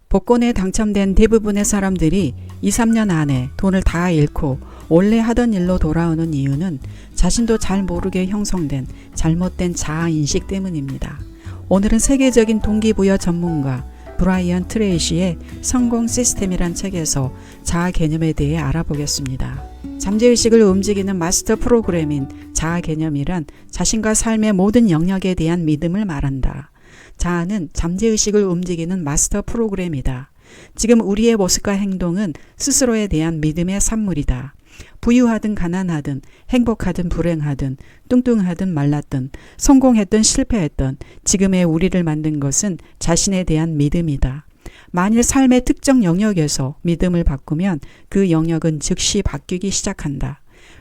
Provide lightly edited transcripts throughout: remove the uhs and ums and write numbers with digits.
복권에 당첨된 대부분의 사람들이 2, 3년 안에 돈을 다 잃고 원래 하던 일로 돌아오는 이유는 자신도 잘 모르게 형성된 잘못된 자아인식 때문입니다. 오늘은 세계적인 동기부여 전문가 브라이언 트레이시의 성공 시스템이란 책에서 자아 개념에 대해 알아보겠습니다. 잠재의식을 움직이는 마스터 프로그램인 자아 개념이란 자신과 삶의 모든 영역에 대한 믿음을 말한다. 자아는 잠재의식을 움직이는 마스터 프로그램이다. 지금 우리의 모습과 행동은 스스로에 대한 믿음의 산물이다. 부유하든 가난하든 행복하든 불행하든 뚱뚱하든 말랐든 성공했든 실패했든 지금의 우리를 만든 것은 자신에 대한 믿음이다. 만일 삶의 특정 영역에서 믿음을 바꾸면 그 영역은 즉시 바뀌기 시작한다.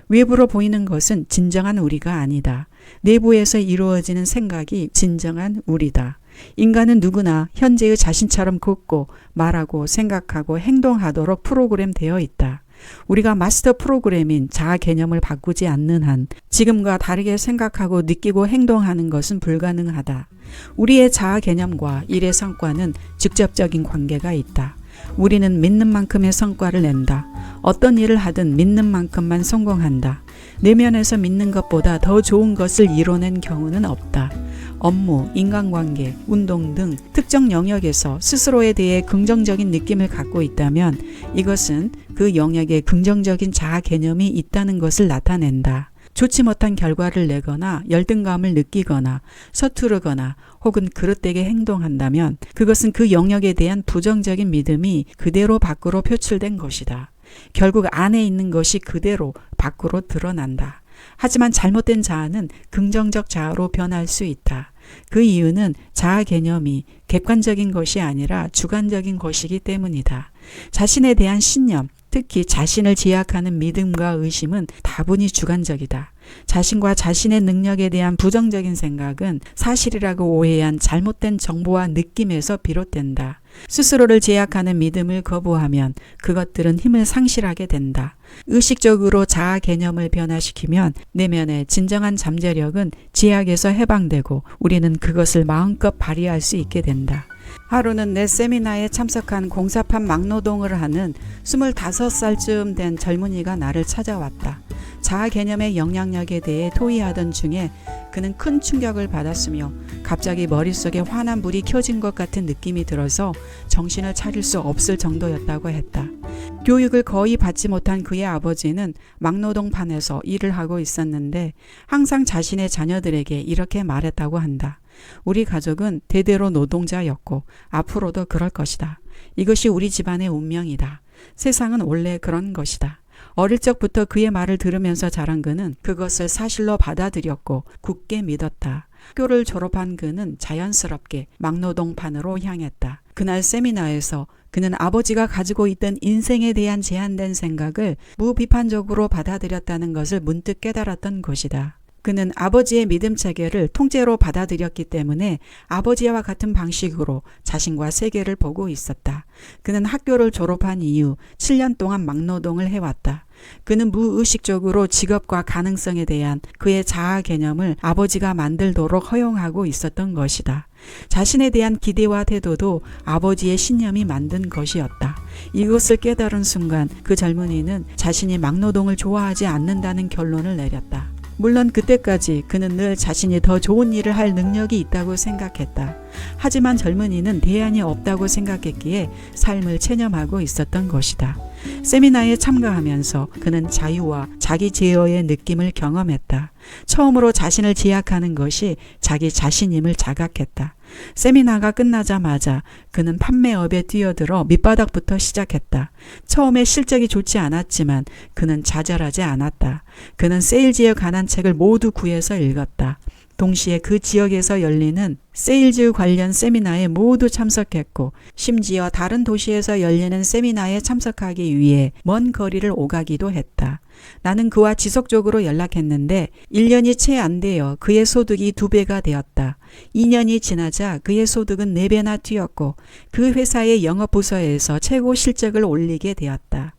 외부로 보이는 것은 진정한 우리가 아니다. 내부에서 이루어지는 생각이 진정한 우리다. 인간은 누구나 현재의 자신처럼 걷고 말하고 생각하고 행동하도록 프로그램되어 있다. 우리가 마스터 프로그램인 자아 개념을 바꾸지 않는 한 지금과 다르게 생각하고 느끼고 행동하는 것은 불가능하다. 우리의 자아 개념과 일의 성과는 직접적인 관계가 있다. 우리는 믿는 만큼의 성과를 낸다. 어떤 일을 하든 믿는 만큼만 성공한다. 내면에서 믿는 것보다 더 좋은 것을 이뤄낸 경우는 없다. 업무, 인간관계, 운동 등 특정 영역에서 스스로에 대해 긍정적인 느낌을 갖고 있다면 이것은 그 영역에 긍정적인 자아 개념이 있다는 것을 나타낸다. 좋지 못한 결과를 내거나 열등감을 느끼거나 서투르거나 혹은 그릇되게 행동한다면 그것은 그 영역에 대한 부정적인 믿음이 그대로 밖으로 표출된 것이다. 결국 안에 있는 것이 그대로 밖으로 드러난다. 하지만 잘못된 자아는 긍정적 자아로 변할 수 있다. 그 이유는 자아 개념이 객관적인 것이 아니라 주관적인 것이기 때문이다. 자신에 대한 신념, 특히 자신을 제약하는 믿음과 의심은 다분히 주관적이다. 자신과 자신의 능력에 대한 부정적인 생각은 사실이라고 오해한 잘못된 정보와 느낌에서 비롯된다. 스스로를 제약하는 믿음을 거부하면 그것들은 힘을 상실하게 된다. 의식적으로 자아 개념을 변화시키면 내면의 진정한 잠재력은 제약에서 해방되고 우리는 그것을 마음껏 발휘할 수 있게 된다. 하루는 내 세미나에 참석한 공사판 막노동을 하는 25살쯤 된 젊은이가 나를 찾아왔다. 자아 개념의 영향력에 대해 토의하던 중에 그는 큰 충격을 받았으며 갑자기 머릿속에 환한 불이 켜진 것 같은 느낌이 들어서 정신을 차릴 수 없을 정도였다고 했다. 교육을 거의 받지 못한 그의 아버지는 막노동판에서 일을 하고 있었는데 항상 자신의 자녀들에게 이렇게 말했다고 한다. 우리 가족은 대대로 노동자였고 앞으로도 그럴 것이다. 이것이 우리 집안의 운명이다. 세상은 원래 그런 것이다. 어릴 적부터 그의 말을 들으면서 자란 그는 그것을 사실로 받아들였고 굳게 믿었다. 학교를 졸업한 그는 자연스럽게 막노동판으로 향했다. 그날 세미나에서 그는 아버지가 가지고 있던 인생에 대한 제한된 생각을 무비판적으로 받아들였다는 것을 문득 깨달았던 것이다. 그는 아버지의 믿음 체계를 통째로 받아들였기 때문에 아버지와 같은 방식으로 자신과 세계를 보고 있었다. 그는 학교를 졸업한 이후 7년 동안 막노동을 해왔다. 그는 무의식적으로 직업과 가능성에 대한 그의 자아 개념을 아버지가 만들도록 허용하고 있었던 것이다. 자신에 대한 기대와 태도도 아버지의 신념이 만든 것이었다. 이것을 깨달은 순간 그 젊은이는 자신이 막노동을 좋아하지 않는다는 결론을 내렸다. 물론 그때까지 그는 늘 자신이 더 좋은 일을 할 능력이 있다고 생각했다. 하지만 젊은이는 대안이 없다고 생각했기에 삶을 체념하고 있었던 것이다. 세미나에 참가하면서 그는 자유와 자기 제어의 느낌을 경험했다. 처음으로 자신을 제약하는 것이 자기 자신임을 자각했다. 세미나가 끝나자마자 그는 판매업에 뛰어들어 밑바닥부터 시작했다. 처음에 실적이 좋지 않았지만 그는 좌절하지 않았다. 그는 세일즈에 관한 책을 모두 구해서 읽었다. 동시에 그 지역에서 열리는 세일즈 관련 세미나에 모두 참석했고 심지어 다른 도시에서 열리는 세미나에 참석하기 위해 먼 거리를 오가기도 했다. 나는 그와 지속적으로 연락했는데 1년이 채 안 되어 그의 소득이 2배가 되었다. 2년이 지나자 그의 소득은 4배나 뛰었고 그 회사의 영업부서에서 최고 실적을 올리게 되었다.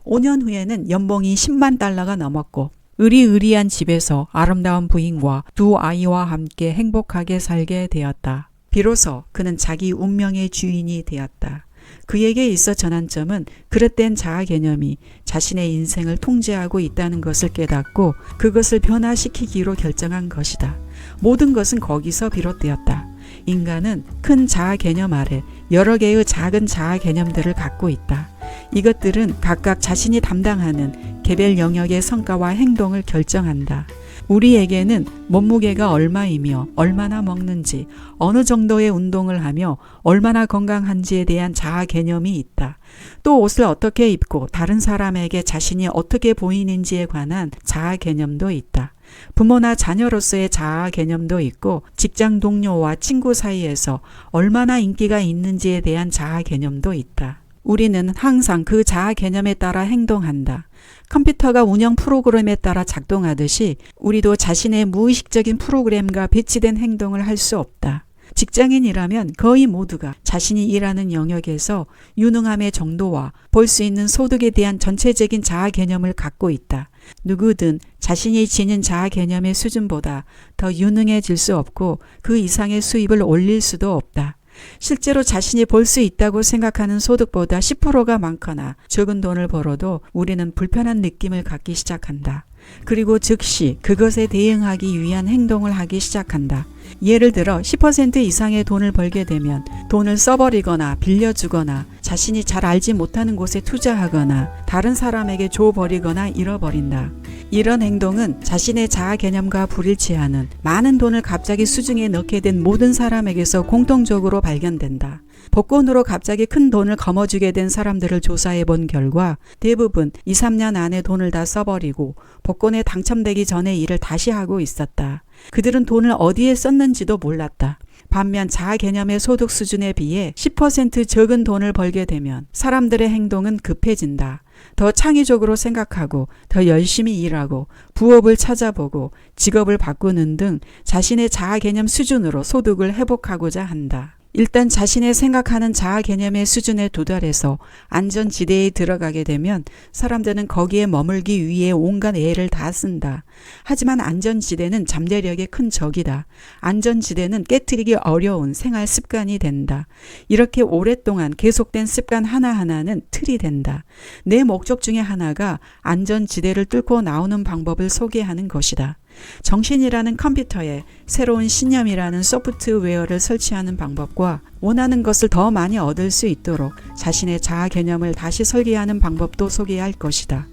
5년 후에는 연봉이 10만 달러가 넘었고 으리으리한 집에서 아름다운 부인과 2 아이와 함께 행복하게 살게 되었다. 비로소 그는 자기 운명의 주인이 되었다. 그에게 있어 전환점은 그릇된 자아 개념이 자신의 인생을 통제하고 있다는 것을 깨닫고 그것을 변화시키기로 결정한 것이다. 모든 것은 거기서 비롯되었다. 인간은 큰 자아 개념 아래 여러 개의 작은 자아 개념들을 갖고 있다. 이것들은 각각 자신이 담당하는 개별 영역의 성과와 행동을 결정한다. 우리에게는 몸무게가 얼마이며 얼마나 먹는지, 어느 정도의 운동을 하며 얼마나 건강한지에 대한 자아 개념이 있다. 또 옷을 어떻게 입고 다른 사람에게 자신이 어떻게 보이는지에 관한 자아 개념도 있다. 부모나 자녀로서의 자아 개념도 있고 직장 동료와 친구 사이에서 얼마나 인기가 있는지에 대한 자아 개념도 있다. 우리는 항상 그 자아 개념에 따라 행동한다. 컴퓨터가 운영 프로그램에 따라 작동하듯이 우리도 자신의 무의식적인 프로그램과 배치된 행동을 할 수 없다. 직장인이라면 거의 모두가 자신이 일하는 영역에서 유능함의 정도와 벌 수 있는 소득에 대한 전체적인 자아 개념을 갖고 있다. 누구든 자신이 지닌 자아 개념의 수준보다 더 유능해질 수 없고 그 이상의 수입을 올릴 수도 없다. 실제로 자신이 벌 수 있다고 생각하는 소득보다 10%가 많거나 적은 돈을 벌어도 우리는 불편한 느낌을 갖기 시작한다. 그리고 즉시 그것에 대응하기 위한 행동을 하기 시작한다. 예를 들어 10% 이상의 돈을 벌게 되면 돈을 써버리거나 빌려주거나 자신이 잘 알지 못하는 곳에 투자하거나 다른 사람에게 줘버리거나 잃어버린다. 이런 행동은 자신의 자아 개념과 불일치하는 많은 돈을 갑자기 수중에 넣게 된 모든 사람에게서 공통적으로 발견된다. 복권으로 갑자기 큰 돈을 거머쥐게 된 사람들을 조사해 본 결과 대부분 2, 3년 안에 돈을 다 써버리고 복권에 당첨되기 전에 일을 다시 하고 있었다. 그들은 돈을 어디에 썼는지도 몰랐다. 반면 자아 개념의 소득 수준에 비해 10% 적은 돈을 벌게 되면 사람들의 행동은 급해진다. 더 창의적으로 생각하고 더 열심히 일하고 부업을 찾아보고 직업을 바꾸는 등 자신의 자아 개념 수준으로 소득을 회복하고자 한다. 일단 자신의 생각하는 자아 개념의 수준에 도달해서 안전지대에 들어가게 되면 사람들은 거기에 머물기 위해 온갖 애를 다 쓴다. 하지만 안전지대는 잠재력의 큰 적이다. 안전지대는 깨트리기 어려운 생활 습관이 된다. 이렇게 오랫동안 계속된 습관 하나하나는 틀이 된다. 내 목적 중에 하나가 안전지대를 뚫고 나오는 방법을 소개하는 것이다. 정신이라는 컴퓨터에 새로운 신념이라는 소프트웨어를 설치하는 방법과 원하는 것을 더 많이 얻을 수 있도록 자신의 자아 개념을 다시 설계하는 방법도 소개할 것이다.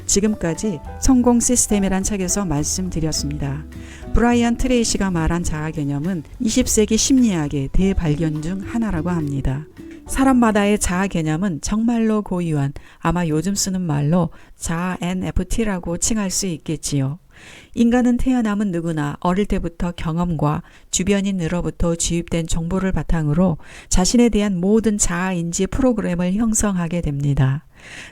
지금까지 성공 시스템이란 책에서 말씀드렸습니다. 브라이언 트레이시가 말한 자아 개념은 20세기 심리학의 대발견 중 하나라고 합니다. 사람마다의 자아 개념은 정말로 고유한, 아마 요즘 쓰는 말로 자아 NFT라고 칭할 수 있겠지요. 인간은 태어남은 누구나 어릴 때부터 경험과 주변인으로부터 주입된 정보를 바탕으로 자신에 대한 모든 자아인지 프로그램을 형성하게 됩니다.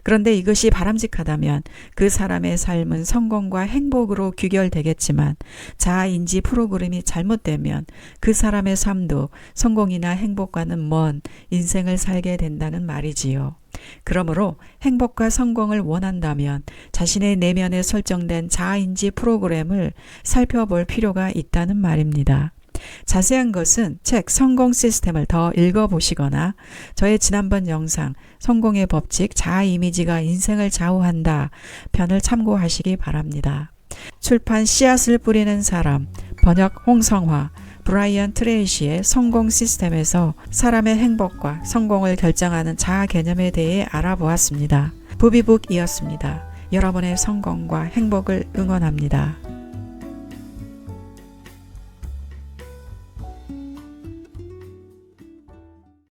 그런데 이것이 바람직하다면 그 사람의 삶은 성공과 행복으로 귀결되겠지만 자아인지 프로그램이 잘못되면 그 사람의 삶도 성공이나 행복과는 먼 인생을 살게 된다는 말이지요. 그러므로 행복과 성공을 원한다면 자신의 내면에 설정된 자아인지 프로그램을 살펴볼 필요가 있다는 말입니다. 자세한 것은 책 성공 시스템을 더 읽어보시거나 저의 지난번 영상 성공의 법칙 자아 이미지가 인생을 좌우한다 편을 참고하시기 바랍니다. 출판 씨앗을 뿌리는 사람, 번역 홍성화, 브라이언 트레이시의 성공 시스템에서 사람의 행복과 성공을 결정하는 자아 개념에 대해 알아보았습니다. 부비북이었습니다. 여러분의 성공과 행복을 응원합니다.